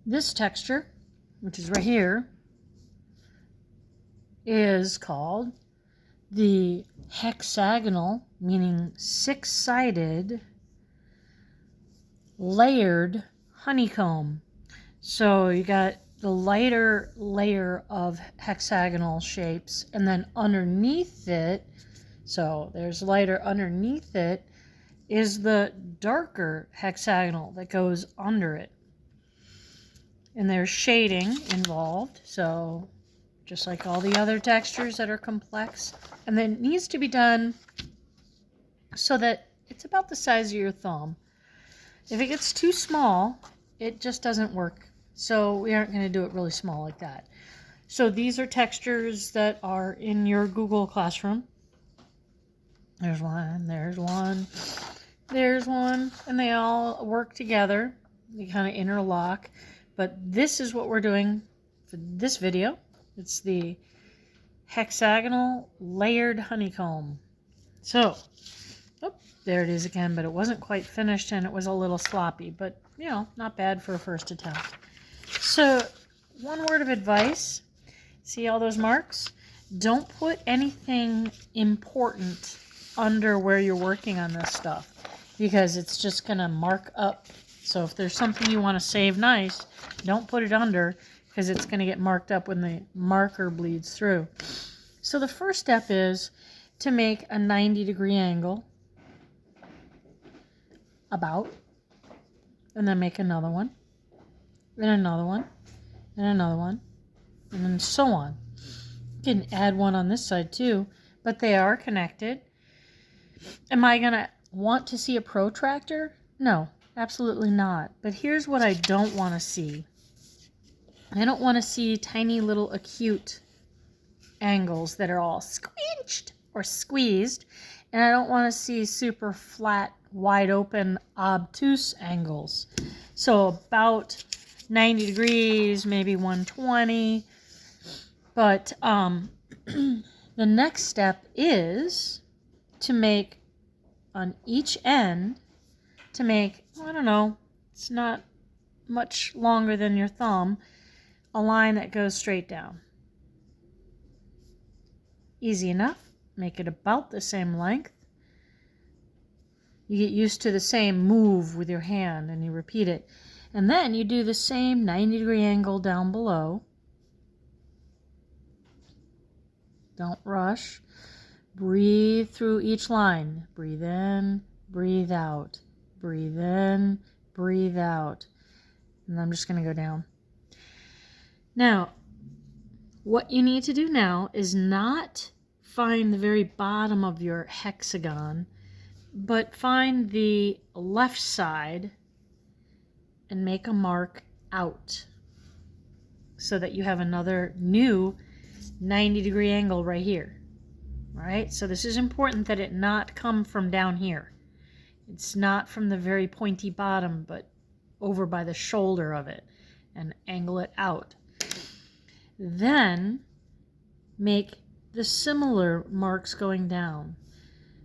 This texture, which is right here, is called the hexagonal, meaning six-sided, layered honeycomb. So you got the lighter layer of hexagonal shapes, and then underneath it, so there's lighter underneath it, is the darker hexagonal that goes under it. And there's shading involved, so just like all the other textures that are complex. And then it needs to be done so that it's about the size of your thumb. If it gets too small, it just doesn't work. So we aren't going to do it really small like that. So these are textures that are in your Google Classroom. There's one, there's one, there's one, and they all work together. They kind of interlock. But this is what we're doing for this video. It's the hexagonal layered honeycomb. So, oh, there it is again, but it wasn't quite finished and it was a little sloppy, but you know, not bad for a first attempt. So, one word of advice. See all those marks? Don't put anything important under where you're working on this stuff, because it's just going to mark up. So if there's something you want to save nice, don't put it under, because it's going to get marked up when the marker bleeds through. So the first step is to make a 90-degree angle, about, and then make another one, and another one, and another one, and then so on. You can add one on this side too, but they are connected. Am I going to want to see a protractor? No, absolutely not. But here's what I don't want to see. I don't want to see tiny little acute angles that are all squinched or squeezed. And I don't want to see super flat, wide open, obtuse angles. So about 90 degrees, maybe 120. But the next step is to make on each end, to make, I don't know, it's not much longer than your thumb, a line that goes straight down. Easy enough. Make it about the same length. You get used to the same move with your hand and you repeat it. And then you do the same 90-degree angle down below. Don't rush. Breathe through each line. Breathe in, breathe out. Breathe in, breathe out. And I'm just going to go down. Now, what you need to do now is not find the very bottom of your hexagon, but find the left side and make a mark out so that you have another new 90-degree angle right here. All right, so this is important that it not come from down here. It's not from the very pointy bottom, but over by the shoulder of it, and angle it out. Then make the similar marks going down.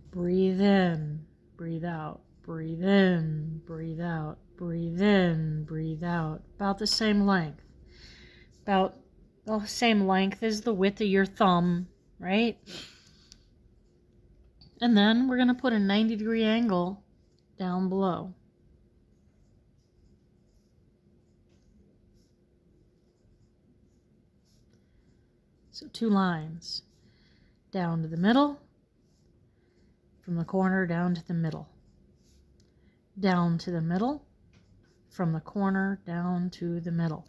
Breathe in, breathe out, breathe in, breathe out, breathe in, breathe out. About the same length. About the same length as the width of your thumb, right? And then we're going to put a 90-degree angle down below. So 2 lines. Down to the middle, from the corner down to the middle. Down to the middle, from the corner down to the middle.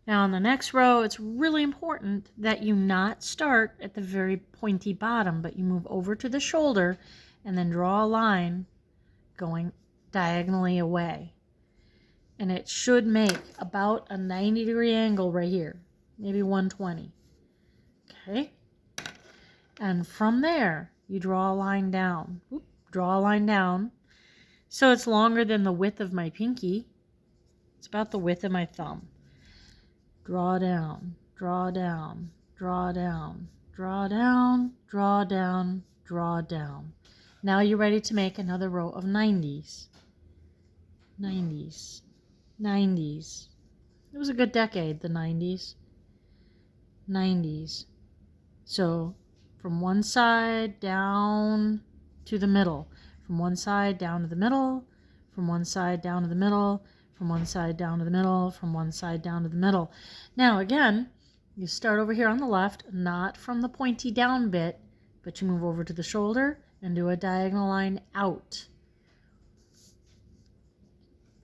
Now on the next row, it's really important that you not start at the very pointy bottom, but you move over to the shoulder and then draw a line going diagonally away. And it should make about a 90-degree angle right here, maybe 120. Okay? And from there, you draw a line down. Oop, draw a line down. So it's longer than the width of my pinky. It's about the width of my thumb. Draw down, draw down, draw down, draw down, draw down, draw down. Now you're ready to make another row of 90s. 90s, 90s, It was a good decade, the 90s. 90s. So from one side down to the middle, from one side down to the middle, from one side down to the middle, from one side down to the middle, from one side down to the middle. Now again, you start over here on the left, not from the pointy down bit, but you move over to the shoulder and do a diagonal line out.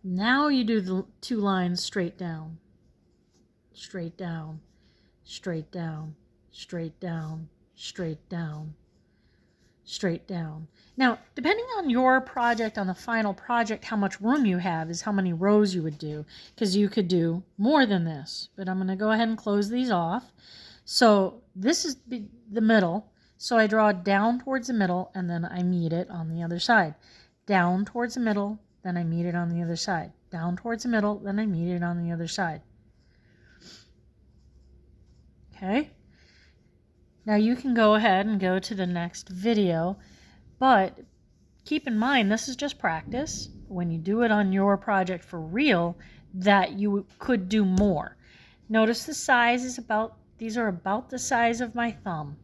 Now you do the 2 lines straight down, straight down, straight down, straight down, straight down, straight down. Now, depending on your project, on the final project, how much room you have is how many rows you would do, because you could do more than this. But I'm going to go ahead and close these off. So this is the middle. So I draw down towards the middle, and then I meet it on the other side. Down towards the middle, then I meet it on the other side. Down towards the middle, then I meet it on the other side. Okay? Now you can go ahead and go to the next video, but keep in mind this is just practice. When you do it on your project for real, that you could do more. Notice the size is these are about the size of my thumb.